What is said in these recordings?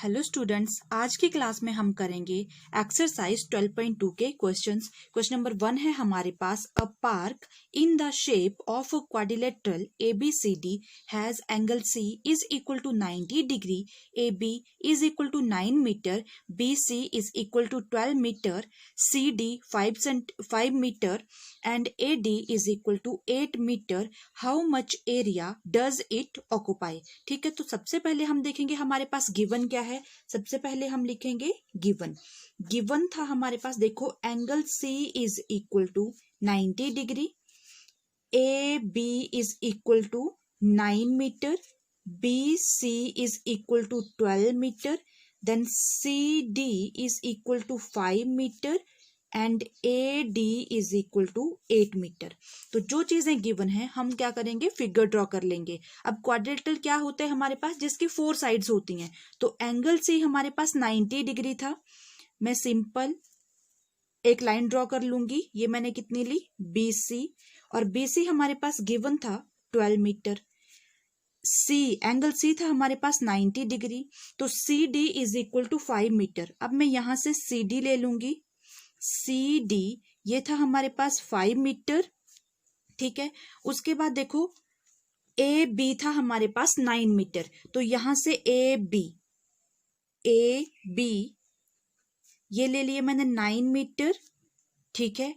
Hello students, आज की class में हम करेंगे एक्सरसाइज 12.2 के क्वेश्चंस। क्वेश्चन नंबर 1 है हमारे पास, a park in the shape of a quadrilateral ABCD has angle C is equal to 90 degree, AB is equal to 9 metre, BC is equal to 12 metre, CD 5 metre and AD is equal to 8 metre. How much area does it occupy. ठीक है, तो सबसे पहले हम देखेंगे हमारे पास given क्या है। सबसे पहले हम लिखेंगे गिवन था हमारे पास, देखो angle C is equal to 90 degree, AB is equal to 9 metre, BC is equal to 12 metre, then CD is equal to 5 metre and AD is equal to 8 metre. तो जो चीजें गिवन है हम क्या करेंगे, फिगर ड्रॉ कर लेंगे। अब क्वाड्रिलेटरल क्या होता है हमारे पास, जिसकी 4 साइड्स होती हैं। तो एंगल C हमारे पास 90 डिग्री था, मैं सिंपल एक लाइन ड्रॉ कर लूंगी। ये मैंने कितनी ली, BC, और BC हमारे पास गिवन था 12 मीटर। एंगल C था हमारे पास 90 डिग्री, तो CD is equal to 5 metre. अब मैं यहां से CD ले लूंगी। CD ये था हमारे पास 5 मीटर, ठीक है। उसके बाद देखो AB था हमारे पास 9 मीटर, तो यहां से AB ये ले लिए मैंने 9 मीटर, ठीक है।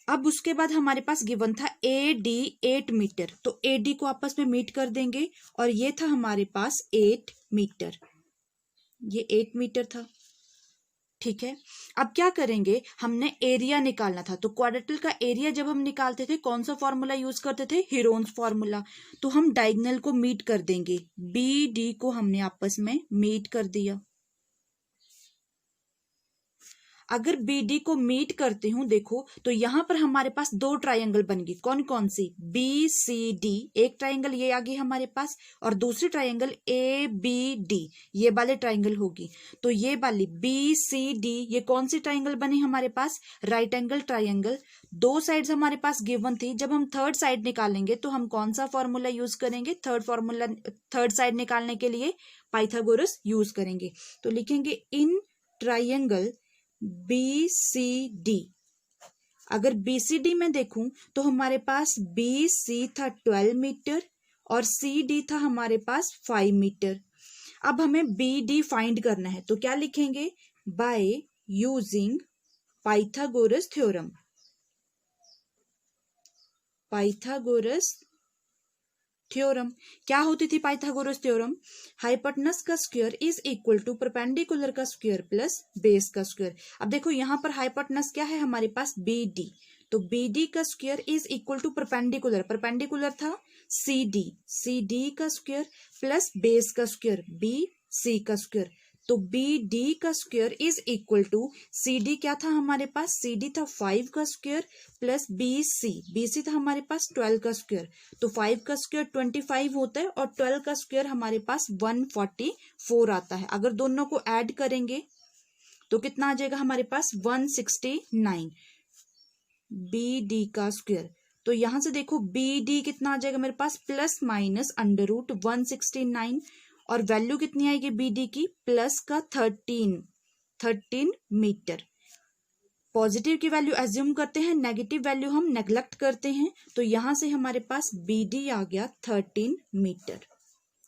अब उसके बाद हमारे पास गिवन था AD 8 मीटर, तो AD को आपस में मीट कर देंगे और ये था हमारे पास 8 मीटर, ये 8 मीटर था, ठीक है। अब क्या करेंगे, हमने एरिया निकालना था। तो क्वाड्रेटिल का एरिया जब हम निकालते थे कौन सा फॉर्मूला यूज करते थे, हीरोन्स फॉर्मूला। तो हम डायगोनल को मीट कर देंगे, BD को हमने आपस में मीट कर दिया। अगर BD को मीट करते हूं देखो, तो यहां पर हमारे पास 2 ट्रायंगल बन गई। कौन कौन सी, BCD, एक ट्रायंगल ये आ गई हमारे पास, और दूसरी ट्रायंगल ABD, ये वाले ट्रायंगल होगी। तो ये वाली BCD ये कौन सी ट्रायंगल बनी हमारे पास, राइट एंगल ट्रायंगल। 2 साइड्स हमारे पास गिवन थी। जब हम थर्ड साइड निकालेंगे तो हम कौन सा फॉर्मूला यूज करेंगे, थर्ड साइड निकालने के लिए पाइथागोरस यूज करेंगे। तो लिखेंगे इन ट्रायंगल BCD। अगर BCD में देखूं तो हमारे पास BC था 12 मीटर और CD था हमारे पास 5 मीटर। अब हमें BD फाइंड करना है, तो क्या लिखेंगे, by using Pythagoras theorem. Pythagoras theorem क्या होती थी पाइथागोरस थ्योरम, हाइपोटेनस का square is equal to perpendicular का स्क्वायर प्लस बेस का स्क्वायर। अब देखो यहां पर हाइपोटेनस क्या है हमारे पास, BD, तो BD का square is equal to perpendicular था CD का स्क्वायर प्लस बेस का स्क्वायर BC का स्क्वायर। तो BD का square is equal to, CD क्या था हमारे पास, CD था 5 का स्क्वायर प्लस BC था हमारे पास 12 का स्क्वायर। तो 5 का स्क्वायर 25 होता है और 12 का स्क्वायर हमारे पास 144 आता है। अगर दोनों को ऐड करेंगे तो कितना आ जाएगा हमारे पास, 169 BD का स्क्वायर। तो यहां से देखो BD कितना आ जाएगा मेरे पास, प्लस माइनस अंडर रूट 169, और वैल्यू कितनी आएगी BD की, प्लस का 13 मीटर। पॉजिटिव की वैल्यू एज्यूम करते हैं, नेगेटिव वैल्यू हम नेग्लेक्ट करते हैं। तो यहां से हमारे पास BD आ गया 13 मीटर,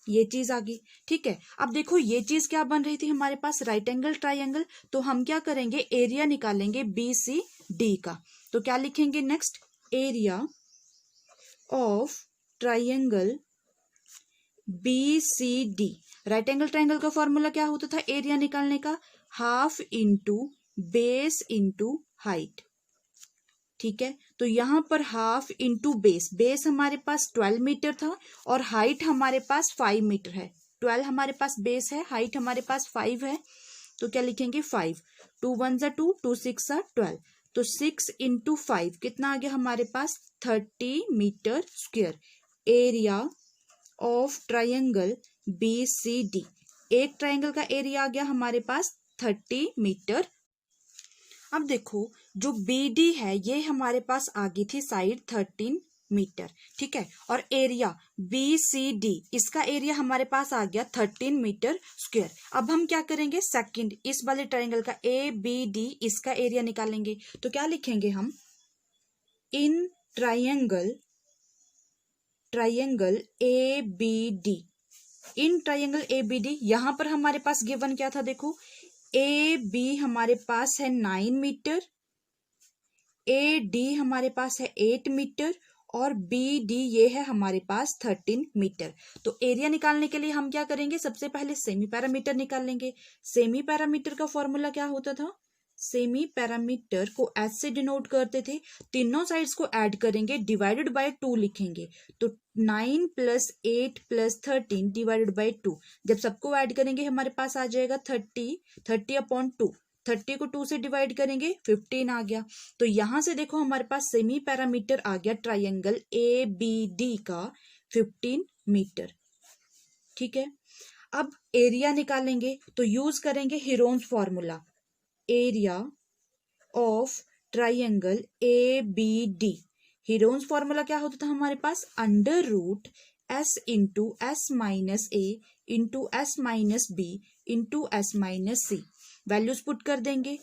ये चीज आ गई, ठीक है। अब देखो ये चीज क्या बन रही थी हमारे पास, राइट एंगल ट्राइंगल। तो हम क्या करेंगे, एरिया निकालेंगे BCD का। तो क्या लिखेंगे next, area of triangle BCD। Right angle triangle का फॉर्मूला क्या होता था एरिया निकालने का, half into base into height, ठीक है। तो यहां पर हाफ इंटू बेस हमारे पास 12 मीटर था और हाइट हमारे पास 5 मीटर है। 12 हमारे पास बेस है, हाइट हमारे पास 5 है, तो क्या लिखेंगे 5, 2 1 जा 2, 2 6 जा 12, तो 6 इंटू 5 कितना आ गया हमारे पास, 30 metre square. Area of triangle BCD, एक ट्रायंगल का एरिया आ गया हमारे पास 30 मीटर। अब देखो जो BD है ये हमारे पास आ गई थी साइड 13 मीटर। ठीक है, और एरिया BCD, इसका एरिया हमारे पास आ गया 13 मीटर स्क्वायर। अब हम क्या करेंगे, सेकंड इस वाले ट्रायंगल का ABD, इसका एरिया निकालेंगे। तो क्या लिखेंगे हम, in triangle ABD, in triangle ABD, यहां पर हमारे पास गिवन क्या था, देखो AB हमारे पास है 9 मीटर, AD हमारे पास है 8 मीटर और BD ये है हमारे पास 13 मीटर। तो एरिया निकालने के लिए हम क्या करेंगे, सबसे पहले सेमी पैरामीटर निकाल लेंगे। सेमी पैरामीटर का फॉर्मूला क्या होता था, सेमी पैरामीटर को एस से डिनोट करते थे, तीनों साइड्स को ऐड करेंगे, डिवाइडेड बाय 2 लिखेंगे। तो 9 + 8 + 13 डिवाइडेड बाय 2, जब सबको ऐड करेंगे हमारे पास आ जाएगा 30/2। 30 को 2 से डिवाइड करेंगे, 15 आ गया। तो यहां से देखो हमारे पास सेमी पैरामीटर आ गया ट्रायंगल ABD का 15 मीटर। ठीक है, अब एरिया निकालेंगे तो यूज करेंगे Heron's formula, area of triangle ABD। Heron's formula क्या होता था हमारे पास, √S × S - A × S - B × S - C। Values put कर देंगे।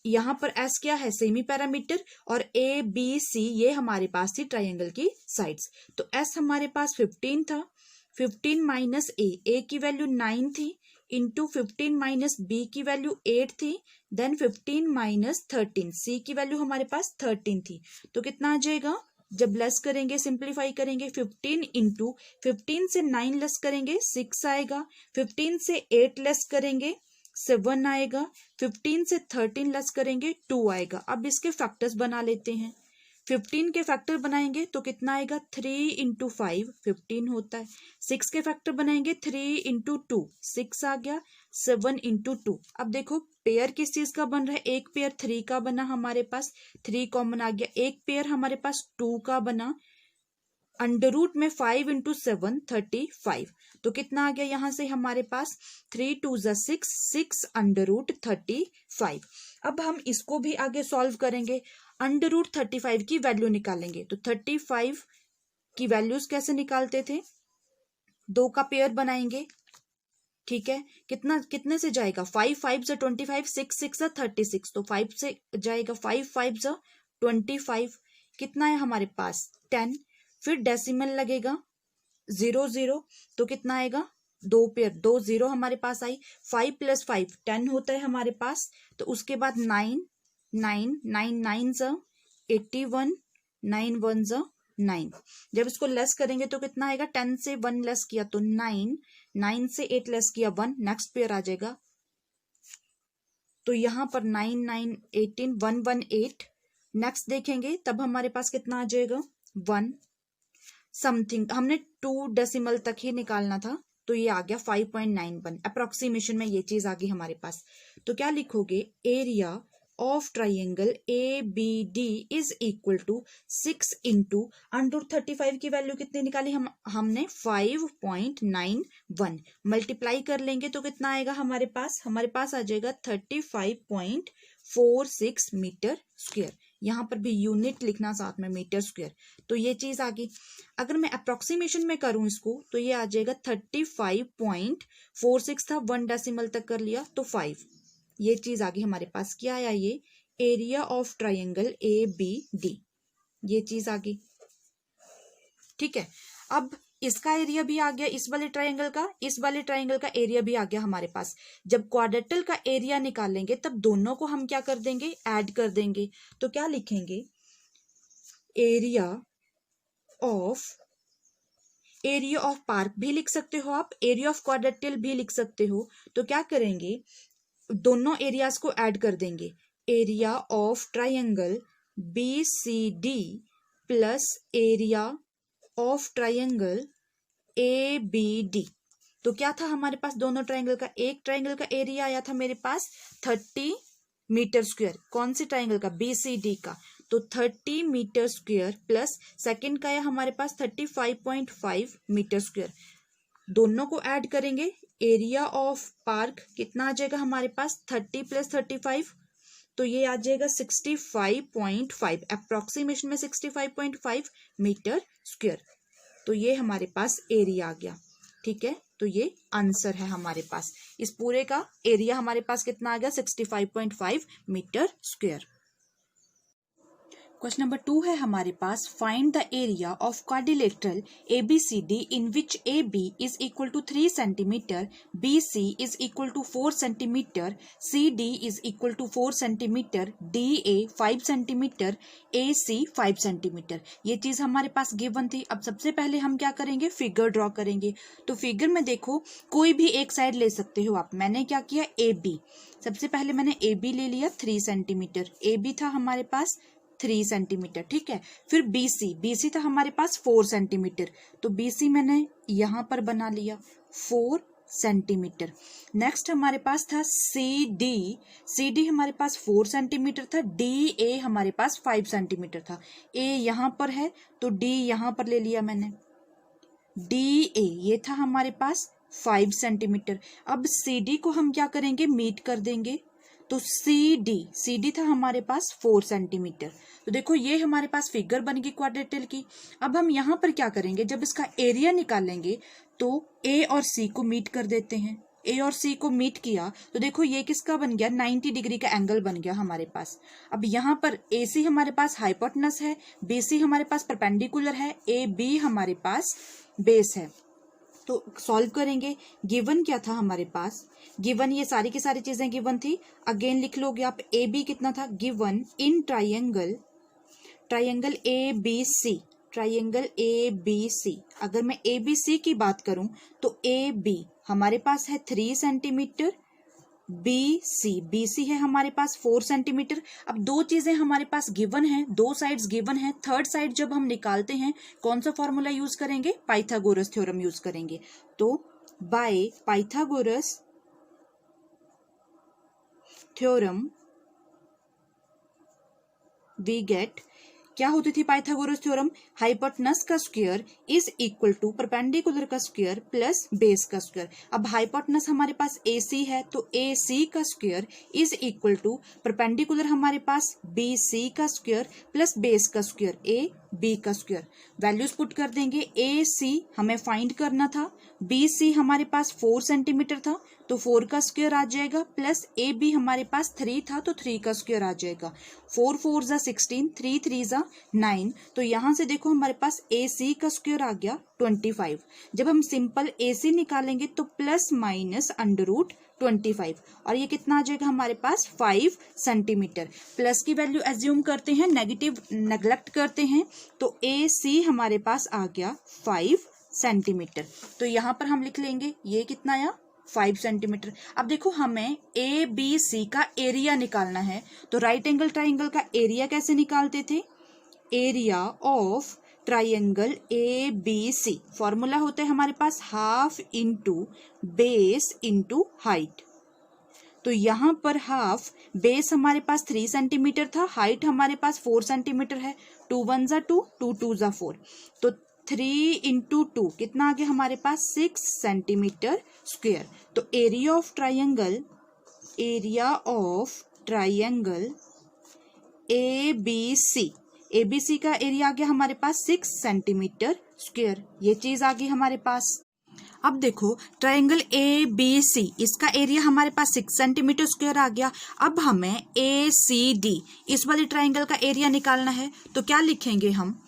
यहां पर S क्या है, सेमी पैरामीटर, और ABC ये हमारे पास थी ट्रायंगल की साइड्स। तो S हमारे पास 15 था, 15 - A की वैल्यू 9 थी, इंटू 15 - B की वैल्यू 8 थी, देन 15 - 13 C की वैल्यू हमारे पास 13 थी। तो कितना आ जाएगा, जब लेस करेंगे, सिंप्लीफाई करेंगे, 15 इंटू 15 से 9 लेस करेंगे 6 आएगा, 15 से 8 लेस करेंगे 7 आएगा, 15 से 13 लेस करेंगे 2 आएगा। अब इसके फैक्टर्स बना लेते हैं। 15 के फैक्टर बनाएंगे तो कितना आएगा, 3 × 5 15 होता है। 6 के फैक्टर बनाएंगे 3 × 2 6 आ गया, 7 × 2। अब देखो पेयर किस चीज का बन रहा है, एक पेयर 3 का बना हमारे पास, 3 कॉमन आ गया, एक पेयर हमारे पास 2 का बना, अंडर रूट में 5 × 7 35। तो कितना आ गया यहां से हमारे पास, 3 × 2 = 6, 6 √35। अब हम इसको भी आगे सॉल्व करेंगे, √35 की वैल्यू निकालेंगे। तो 35 की वैल्यूज कैसे निकालते थे, 2 का पेयर बनाएंगे। ठीक है, कितने से जाएगा, 5 5 × 25, 6 6 × 36। तो 5 से जाएगा, 5 5 × 25, कितना है हमारे पास 10। फिर डेसिमल लगेगा 0 0, तो कितना आएगा, 2 पेयर, 2 0 हमारे पास आई। 5 + 5 10 होता है हमारे पास। तो उसके बाद 9 9 9 9 × 81, 9 1 × 9। जब इसको लेस करेंगे तो कितना आएगा, 10 से 1 लेस किया तो 9, 9 से 8 लेस किया 1, नेक्स्ट पेयर आ जाएगा। तो यहाँ पर 9 9 18, 1 1 8। नेक्स्ट देखेंगे तब हमारे पास कितना आ जाएगा, 1 समथिंग। हमने 2 डेसिमल तक ही निकालना था, तो ये आ गया 5.91। अप्रोक्सीमेशन में ये चीज आ गई हमारे पास। तो क्या लिखोगे, area of triangle ABD is equal to 6 × √35 की वैल्यू कितनी निकाली, हमने 5.91 मल्टीप्लाई कर लेंगे तो कितना आएगा हमारे पास आ जाएगा 35.46 मीटर स्क्वायर। यहाँ पर भी यूनिट लिखना साथ में, मीटर स्क्वायर। तो ये चीज आ गई। अगर मैं अप्रोक्सीमेशन में करूं इसको तो ये आ जाएगा 35.46 था, 1 डेसिमल तक कर लिया तो 5। ये चीज आ गई हमारे पास। क्या आया, ये एरिया ऑफ ट्रायंगल ABD, ये चीज आ गई। ठीक है, अब इसका एरिया भी आ गया, इस वाले ट्रायंगल का एरिया भी आ गया हमारे पास। जब क्वाड्रेटल का एरिया निकालेंगे तब दोनों को हम क्या कर देंगे, ऐड कर देंगे। तो क्या लिखेंगे, एरिया ऑफ पार्क भी लिख सकते हो आप, एरिया ऑफ क्वाड्रेटल भी लिख सकते हो। तो क्या करेंगे, दोनों एरियाज को ऐड कर देंगे। Area of triangle BCD plus area of triangle ABD। तो क्या था हमारे पास दोनों ट्रायंगल का, एक ट्रायंगल का एरिया आया था मेरे पास 30 मीटर स्क्वायर, कौन सी ट्रायंगल का, BCD का। तो 30 मीटर स्क्वायर प्लस सेकंड का आया हमारे पास 35.5 मीटर स्क्वायर। दोनों को ऐड करेंगे, एरिया ऑफ पार्क कितना आ जाएगा हमारे पास, 30 + 35 तो ये आ जाएगा 65.5, अप्रोक्सीमेशन में 65.5 मीटर स्क्वायर। तो ये हमारे पास एरिया आ गया। ठीक है, तो ये आंसर है हमारे पास। इस पूरे का एरिया हमारे पास कितना आ गया? 65.5 मीटर स्क्वायर। क्वेश्चन नंबर 2 है हमारे पास, find the area of quadrilateral ABCD in which AB is equal to 3 centimetre, BC is equal to 4 centimetre, CD is equal to 4 centimetre, DA 5 centimetre, AC 5 centimetre. ये चीज हमारे पास given थी। अब सबसे पहले हम क्या करेंगे? फिगर ड्रॉ करेंगे। तो फिगर में देखो, कोई भी एक साइड ले सकते हो आप। मैंने क्या किया? AB, सबसे पहले मैंने AB ले लिया 3 सेंटीमीटर। AB था हमारे पास 3 सेंटीमीटर। ठीक है, फिर BC था हमारे पास 4 सेंटीमीटर। तो BC मैंने यहां पर बना लिया 4 सेंटीमीटर। नेक्स्ट हमारे पास था CD हमारे पास 4 सेंटीमीटर था। DA हमारे पास 5 सेंटीमीटर था। A यहां पर है तो D यहां पर ले लिया मैंने। DA ये था हमारे पास 5 सेंटीमीटर। अब CD को हम क्या करेंगे? मीट कर देंगे। तो CD था हमारे पास 4 सेंटीमीटर। तो देखो ये हमारे पास फिगर बन गई क्वाड्रेटल की। अब हम यहाँ पर क्या करेंगे? जब इसका एरिया निकालेंगे तो A और C को मीट कर देते हैं। A और C को मीट किया तो देखो ये किसका बन गया? 90 डिग्री का एंगल बन गया हमारे पास। अब यहाँ पर AC हमारे पास हाइपोटेनस है, BC हमारे पास परपेंडिकुलर है, AB हमारे पास बेस है। तो सॉल्व करेंगे। गिवन क्या था हमारे पास? गिवन ये सारी की सारी चीजें गिवन थी। अगेन लिख लोगे आप। AB कितना था? Given in triangle ABC। अगर मैं ABC की बात करूं तो AB हमारे पास है 3 सेंटीमीटर, BC है हमारे पास 4 सेंटीमीटर। अब दो चीजें हमारे पास गिवन है, दो साइड्स गिवन है। थर्ड साइड जब हम निकालते हैं कौन सा फॉर्मूला यूज करेंगे? पाइथागोरस थ्योरम यूज करेंगे। तो by Pythagoras theorem we get, क्या होती थी पाइथागोरस थ्योरम? हाइपोटेनस का square is equal to perpendicular का स्क्वायर प्लस बेस का स्क्वायर। अब हाइपोटेनस हमारे पास AC है तो AC का square is equal to perpendicular हमारे पास BC का स्क्वायर प्लस बेस का स्क्वायर AB का स्क्वायर। वैल्यूज पुट कर देंगे। AC हमें फाइंड करना था, BC हमारे पास 4 सेंटीमीटर था तो 4 का स्क्वायर आ जाएगा, प्लस AB हमारे पास 3 था तो 3 का स्क्वायर आ जाएगा। 4 4 जा 16, 3 3 जा 9। तो यहां से देखो हमारे पास AC का स्क्वायर आ गया 25। जब हम सिंपल AC निकालेंगे तो प्लस माइनस अंडर रूट 25 और ये कितना आ जाएगा हमारे पास? 5 सेंटीमीटर। प्लस की वैल्यू एज्यूम करते हैं, नेगेटिव नेग्लेक्ट करते हैं, तो AC हमारे पास आ गया 5 सेंटीमीटर। तो यहाँ पर हम लिख लेंगे ये कितना आया? 5 सेंटीमीटर। अब देखो हमें ABC का एरिया निकालना है तो राइट एंगल ट्राइंगल का एरिया कैसे निकालते थे? Area of triangle ABC formula होता है हमारे पास half into base into height. तो यहाँ पर हाफ, बेस हमारे पास 3 सेंटीमीटर था, हाइट हमारे पास 4 सेंटीमीटर है। 2 1 जा 2, 2 2 जा 4, तो 3 इंटू 2 कितना आ गया हमारे पास? 6 सेंटीमीटर स्क्वायर। तो एरिया ऑफ ट्राइंगल ABC का एरिया आ गया हमारे पास 6 सेंटीमीटर स्क्वायर। ये चीज आ गई हमारे पास। अब देखो ट्राइंगल ABC, इसका एरिया हमारे पास 6 सेंटीमीटर स्क्वायर आ गया। अब हमें ACD इस वाली ट्राइंगल का एरिया निकालना है तो क्या लिखेंगे हम?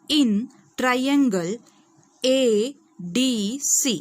इन ट्राइंगल ADC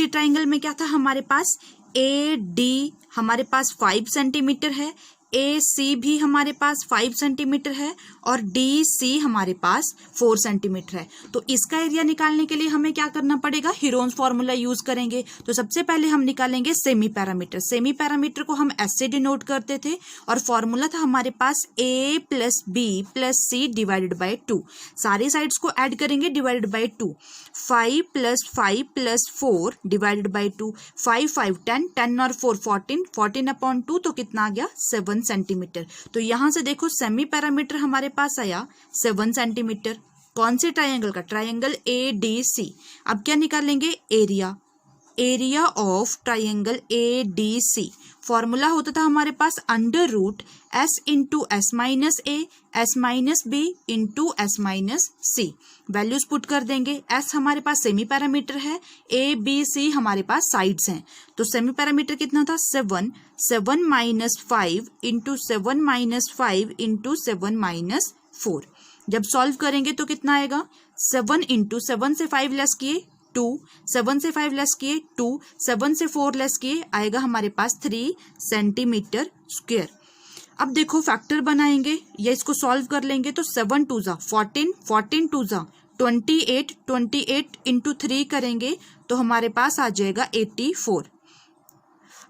ट्राइंगल में क्या था हमारे पास? AD हमारे पास 5 सेंटीमीटर है, AC भी हमारे पास 5 सेंटीमीटर है और DC हमारे पास 4 सेंटीमीटर है। तो इसका एरिया निकालने के लिए हमें क्या करना पड़ेगा? हीरोन्स फॉर्मूला यूज करेंगे। तो सबसे पहले हम निकालेंगे सेमी पैरामीटर। सेमी पैरामीटर को हम ऐसे डिनोट करते थे और फॉर्मूला था हमारे पास A plus B plus C divided by 2। सारी साइड्स को ऐड करेंगे divided by 2। 5 plus 5 plus 4 divided by 2। 5 5 10, 10 और 4 14, 14 अपॉन 2 तो कितना आ गया? 7 सेंटीमीटर। तो यहां से देखो सेमी पैरामीटर हमारे पास आया 7 सेंटीमीटर। कौन से ट्राइंगल का? Triangle ADC। अब क्या निकालेंगे? Area of triangle ADC formula होता था हमारे पास under root s into s minus a s minus b into s minus c. Values put कर देंगे। एस हमारे पास सेमी पैरामीटर है, ए बी सी हमारे पास साइड्स हैं, तो सेमी पैरामीटर कितना था 7, 7 minus 5 into 7 minus 5 into 7 minus 4। जब सॉल्व करेंगे तो कितना आएगा 7 इंटू 7 से 5 लेस किए 2, 7 से 5 लेस किए 2, 7 से 4 लेस किए आएगा हमारे पास 3 सेंटीमीटर स्क्वायर। अब देखो फैक्टर बनाएंगे या इसको सॉल्व कर लेंगे तो 7 2 जा 14, 14 2 जा 28, 28 इंटू 3 करेंगे तो हमारे पास आ जाएगा 84।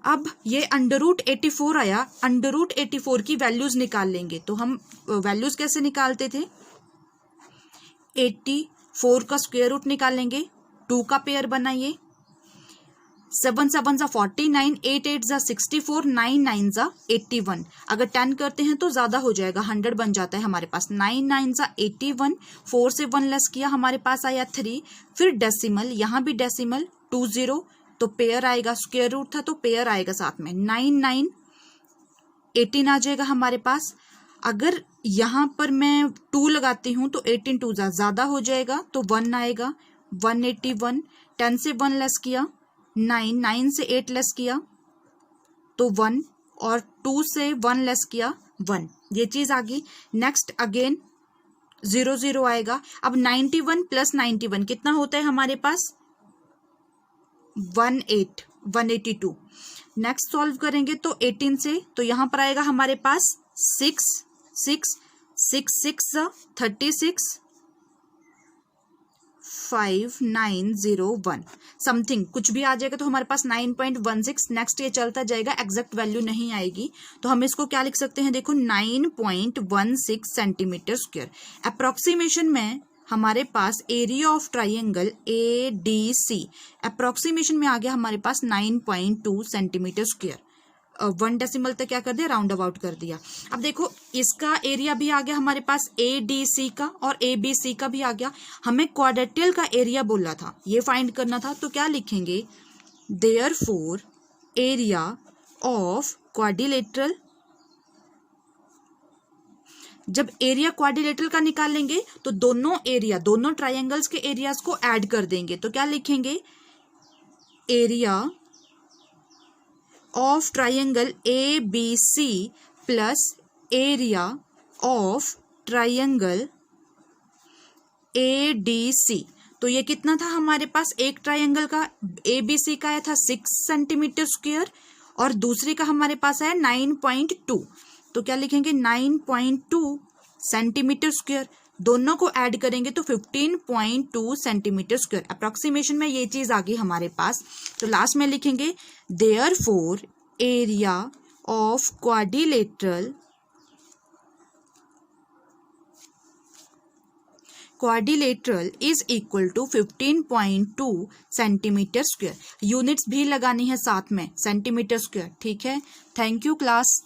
अब ये अंडर रूट 84 आया, अंडर रूट 84 की वैल्यूज निकाल लेंगे। तो हम वैल्यूज कैसे निकालते थे, 84 का स्क्वायर रूट निकालेंगे, 2 का पेयर बनाइए, 7 7 जा 49, 8 8 जा 64, 9 9 जा 81। अगर 10 करते हैं तो ज्यादा हो जाएगा, 100 बन जाता है हमारे पास। 9 9 जा 81, 4 से 1 लेस किया हमारे पास आया 3, फिर डेसिमल, यहाँ भी डेसिमल 20, तो पेयर आएगा, स्क्वायर रूट था तो पेयर आएगा साथ में, 9 9 18 आ जाएगा हमारे पास। अगर यहाँ पर मैं 2 लगाती हूँ तो 18 2 जा ज्यादा हो जाएगा तो 1 आएगा, 181। 10 से 1 लेस किया 9, 9 से 8 लेस किया तो 1, और 2 से 1 लेस किया 1, ये चीज आ गई। नेक्स्ट अगेन 0 0 आएगा। अब 91 प्लस 91 कितना होता है हमारे पास 182। नेक्स्ट सॉल्व करेंगे तो 18 से, तो यहां पर आएगा हमारे पास 6 6 6 6 36, 5901 समथिंग कुछ भी आ जाएगा तो हमारे पास 9.16। नेक्स्ट ये चलता जाएगा, एग्जैक्ट वैल्यू नहीं आएगी तो हम इसको क्या लिख सकते हैं, देखो 9.16 सेंटीमीटर स्क्वायर। अप्रोक्सीमेशन में हमारे पास area of triangle A D C approximation में आ गया हमारे पास 9.2 सेंटीमीटर स्क्वायर। 1 डेसिमल तक क्या कर दिया, राउंड अबाउट कर दिया। अब देखो इसका एरिया भी आ गया हमारे पास ए डी सी का, और ए बी सी का भी आ गया। हमें क्वाड्रेटिल का एरिया बोला था, ये फाइंड करना था, तो क्या लिखेंगे, देयरफॉर एरिया ऑफ क्वाड्रिलेटरल। जब एरिया क्वाड्रिलेटरल का निकालेंगे तो दोनों ट्राइंगल्स के एरियाज को ऐड कर देंगे, तो क्या लिखेंगे, area of triangle A B C plus area of triangle A D C. तो ये कितना था हमारे पास, एक ट्राइंगल का ए बी सी का आया था 6 सेंटीमीटर स्क्वायर और दूसरे का हमारे पास आया 9.2, तो क्या लिखेंगे 9.2 सेंटीमीटर स्क्वायर। दोनों को ऐड करेंगे तो 15.2 सेंटीमीटर स्क्वायर। अप्रोक्सीमेशन में ये चीज आ गई हमारे पास। तो लास्ट में लिखेंगे therefore area of quadrilateral is equal to 15.2 centimetre square. Units भी लगानी है साथ में, सेंटीमीटर स्क्वायर, ठीक है। Thank you class.